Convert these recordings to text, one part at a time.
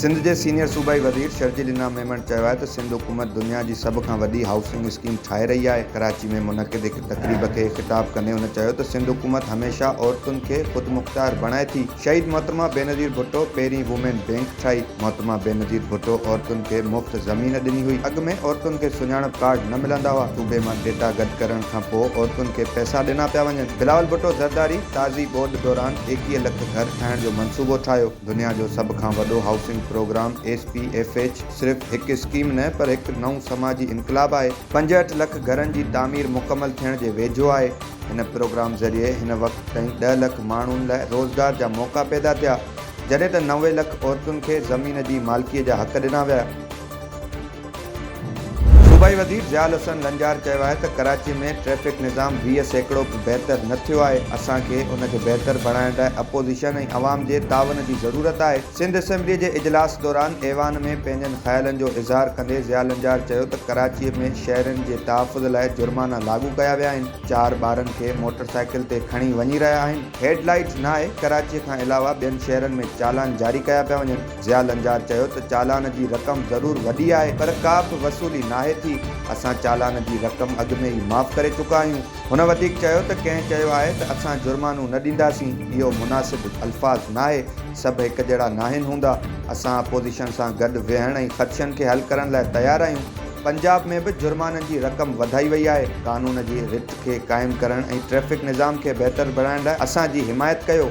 सिंध के सीनियर सूबाई वज़ीर शर्जील इनाम मेमन चयो आहे त सिंध हुकूमत दुनिया की सब खां वॾी हाउसिंग स्कीम ठाहे रही है। कराची में मुनक़िद एक तकरीब के खिताब कंदे हुन चयो त सिंध हुकूमत हमेशा औरतुनि खे ख़ुद मुख्तार बणाए थी। शहीद मोहतरमा बेनज़ीर भुट्टो पहिरीं वुमेन बैंक ठाही। मोहतरमा बेनज़ीर भुट्टो औरतुनि खे मुफ़्त ज़मीन ॾिनी हुई। अॻु में औरतुनि खे सुञाणप कार्ड न मिलंदा हुआ। सूबे मां डेटा गॾु करण खां पोइ औरतुनि खे पैसा ॾिना पिया वञनि। बिलावल भुट्टो ज़रदारी ताज़ी ॿोॾि दौरान 21 लख घर ठाहिण जो मंसूबो ठाहियो। दुनिया जो सब खां वॾो हाउसिंग प्रोग्राम SPFH सिर्फ़ हिकु स्कीम न पर हिकु नओं समाजी इनकलाब आहे। 65 लख घरनि जी तामीर मुकमल थियण जे वेझो आहे। हिन प्रोग्राम ज़रिए हिन वक़्त ताईं 10 लख माण्हुनि लाइ रोज़गार जा मौक़ा पैदा थिया, जॾहिं त 90 लख औरतुनि खे ज़मीन जी मालिकीअ जा हक़ ॾिना विया। सूबाई वज़ीर ज़ियाउल हसन लंजार चयो आहे त कराची में ट्रैफ़िक निज़ाम 20% बि बहितर न थियो आहे। असांखे उन खे बहितर बणाइण लाइ अपोज़िशन ऐं अवाम जे तावन जी ज़रूरत आहे। सिंध असेंबली जे इजलास दौरान ऐवान में पंहिंजनि ख़्यालनि जो इज़हार कंदे ज़ियाउल लंजार चयो त कराची में शहरनि जे तहफ़ुज़ लाइ जुर्माना लागू कया विया आहिनि। 4 ॿारनि खे मोटरसाइकिल ते खणी वञी रहिया आहिनि। हेडलाइट न आहे। कराची खां अलावा ॿियनि शहरनि में चालान जारी कया पिया वञनि। ज़ियाउल लंजार चयो त चालान जी रक़म ज़रूरु वॾी आहे पर का बि वसूली नाहे थी। असां चालान जी रक़म अॻु में ई माफ़ करे चुका आहियूं। हुन वधीक चयो त कंहिं चयो आहे त असां जुर्मानो न ॾींदासीं। इहो मुनासिब अल्फाज़ नाहे। सभु हिकु जहिड़ा नाहिनि हूंदा। असां अपोज़िशन सां गॾु वेहण ऐं ख़दशनि खे हल करण लाइ तयारु आहियूं। पंजाब में बि जुर्माननि जी रक़म वधाई वई आहे। कानून जी रिथ खे क़ाइमु करण ऐं ट्रैफ़िक निज़ाम खे बहितर बणाइण लाइ असांजी हिमायत कयो।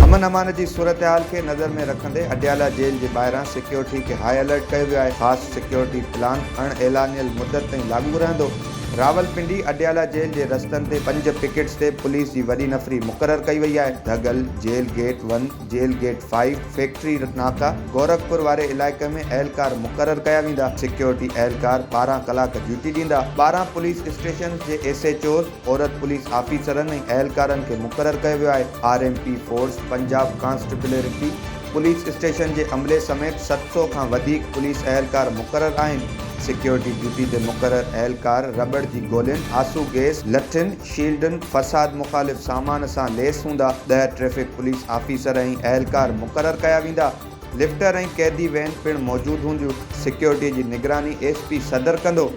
अमन अमान जी सूरत हाल के नज़र में रखंदे अडियाला जेल के ॿाहिरां सिक्योरिटी के हाई अलर्ट कयो वियो आहे। ख़ासि सिक्योरिटी प्लान अणएलानियल मुद्दत ताईं लागू रहंदो। रावलपिंडी अडियाला जेल के रस्तनि ते 5 पिकेट्स ते पुलिस की वॾी नफ़री मुक़रर कई वई आहे। धगल, jail gate 1, jail gate 5, factory नाका, गोरखपुर वारे इलाइक़े में एहलकार मुक़रर कया वेंदा। सिक्योरिटी एहलकार 12 कलाक ड्यूटी ॾींदा। 12 पुलिस स्टेशन के SHOs, औरत पुलिस ऑफिसरनि ऐं एहलकारनि खे मुक़रर कयो वियो आहे। RMP force, Punjab constabulary police station के अमले समेत 700 खां वधीक पुलिस एहलकार मुक़रर आहिनि। सिक्योरिटी ड्यूटी ते मुक़रर एहलकार रबड़ जी गोलियुनि, आंसू गैस, लठिन, शील्डन, फसाद मुखालिफ़ सामान सां लैस हूंदा। 10 ट्रैफ़िक पुलिस ऑफिसर ऐं एहलकार मुक़रर कया वेंदा। लिफ्टर ऐं कैदी वैन पिणु मौजूदु हूंदियूं। सिक्योरिटी जी निगरानी SP सदर कंदो।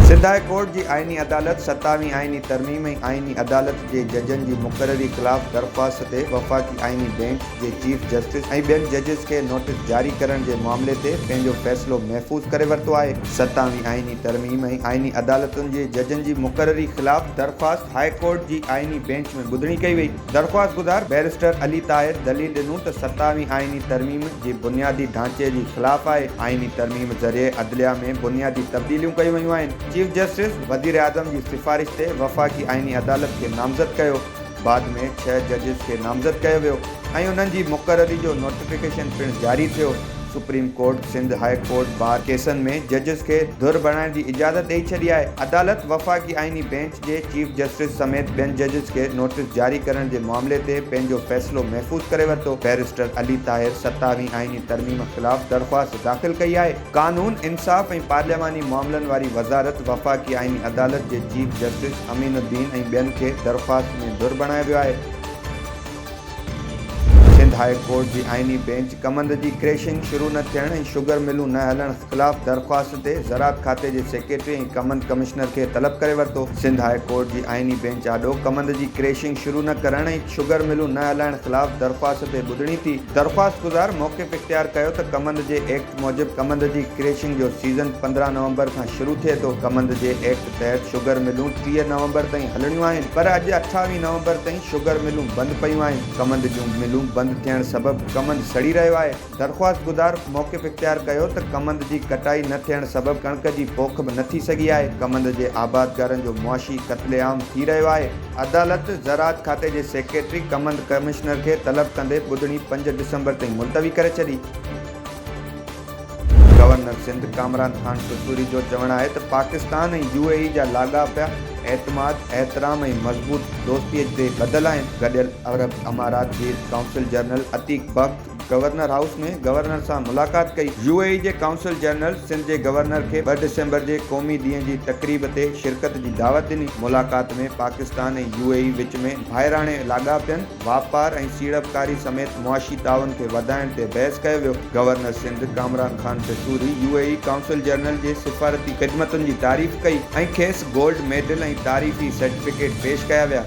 सिंध हाई कोर्ट की आइनी अदालत 27वीं आइनी तरमीम ऐं आइनी अदालत के जजनि की मुक़ररी ख़िलाफ़ दरख़्वास्त ते वफ़ाक़ी आइनी बेंच के चीफ जस्टिस ऐं ॿियनि जजिस के नोटिस जारी करण के मामले ते पंहिंजो फ़ैसिलो महफ़ूज़ करे वरितो आहे। 27वीं आइनी तरमीम ऐं आइनी अदालतुनि के जजनि की मुक़ररी ख़िलाफ़ दरख़्वास्त हाई कोर्ट की आइनी बेंच में ॿुधणी कई वई। दरख़्वास्त गुज़ार बैरिस्टर अली ताहिर दलील ॾिनो त 27वीं आइनी तरमीम के बुनियादी ढांचे के ख़िलाफ़ आहे। आइनी तरमीम ज़रिए अदलिया में बुनियादी तब्दीलियूं कयूं वयूं आहिनि। चीफ जस्टिस वज़ीर आज़म की सिफारिश से वफ़ाक़ी आइनी अदालत के नामज़द कयो। बाद में 6 जजिस के नामज़द कयो वियो ऐं उन्हनि जी मुक़ररी जो नोटिफिकेशन पिणु जारी थियो। Supreme court Sindh high court bar केसनि में जजिस के धुर बणाइण की इजाज़त ॾेई छॾी आहे। अदालत वफ़ाक़ी आइनी बेंच के चीफ जस्टिस समेत ॿियनि जजिस के नोटिस जारी करण के मामले ते पंहिंजो फ़ैसिलो महफ़ूज़ करे वरितो। बैरिस्टर अली ताहिर 27वीं आइनी तरमीम ख़िलाफ़ दरख़्वास्त दाख़िल कई आहे। कानून, इंसाफ़ ऐं पार्लियामानी मामलनि वारी वज़ारत वफ़ाक़ी आइनी अदालत के चीफ जस्टिस अमीनुद्दीन ऐं ॿियनि खे दरख़्वास्त में धुर बणायो वियो आहे। सिंध हाई कोर्ट की आइनी बेंच कमंद की क्रैशिंग शुरू न थियण ऐं शुगर मिलूं न हलण ख़िलाफ़ दरख़्वास्त ते ज़राअत खाते के सेक्रेटरी ऐं कमंद कमिश्नर के तलब करे वरितो। सिंध हाई कोर्ट की आइनी बेंच आॾो कमंद की क्रैशिंग शुरू न करण ऐं शुगर मिलूं न हलाइण ख़िलाफ़ दरख़्वास्त ते ॿुधणी थी। दरख़्वास्त गुज़ार मौक़िफ़ इख्तियार कयो त कमंद के एक्ट मूजिब कमंद की क्रैशिंग जो सीज़न 15 नवंबर खां शुरू थिए थो। कमंद के एक्ट तहत शुगर मिलूं 30 नवंबर ताईं हलणियूं आहिनि पर अॼु 28 नवंबर ताईं शुगर मिलूं बंदि पयूं आहिनि। कमंद जूं मिलूं बंदि थियण सबबि कमंद सड़ी रहियो आहे। दरख़्वास्त गुज़ार मौक़िफ़ इख्तियार कयो त कमंद की कटाई न थियण सबबि कणक की पोख भी न थी सघी आहे। कमंद के आबादगारनि जो मुआशी क़त्लेआम थी रहियो आहे। अदालत ज़राअत खाते के सेक्रेटरी कमंद कमिश्नर के तलब कंदे ॿुधणी 5 डिसंबर ताईं मुलतवी करे छॾी। गवर्नर सिंध कामरान खान कसूरी जो चवणु आहे त पाकिस्तान ऐं UAE जा लाॻापिया एतमाद, एहतराम ऐं मज़बूत दोस्तीअ ते ॿधल आहिनि। गॾियल अरब अमारात जे काउंसिल जनरल अतीक बख्त गवर्नर हाउस में गवर्नर सां मुलाक़ात कई। यूएई जे काउंसिल जनरल सिंध जे गवर्नर खे 2 डिसंबर जे क़ौमी ॾींहं जी तक़रीब ते शिरकत जी दावत ॾिनी। मुलाक़ात में पाकिस्तान ऐं यूएई विच में भाइराणे लाॻापियनि, वापार ऐं सीड़पकारी समेत मुआशी ताउन खे वधाइण ते बहस कयो वियो। Governor Sindh Kamran Khan Tessori UAE council general जे सिफ़ारती ख़िदमतुनि जी तारीफ़ कई ऐं खेसि गोल्ड मेडल ऐं तारीफ़ी सर्टिफिकेट पेश कया विया।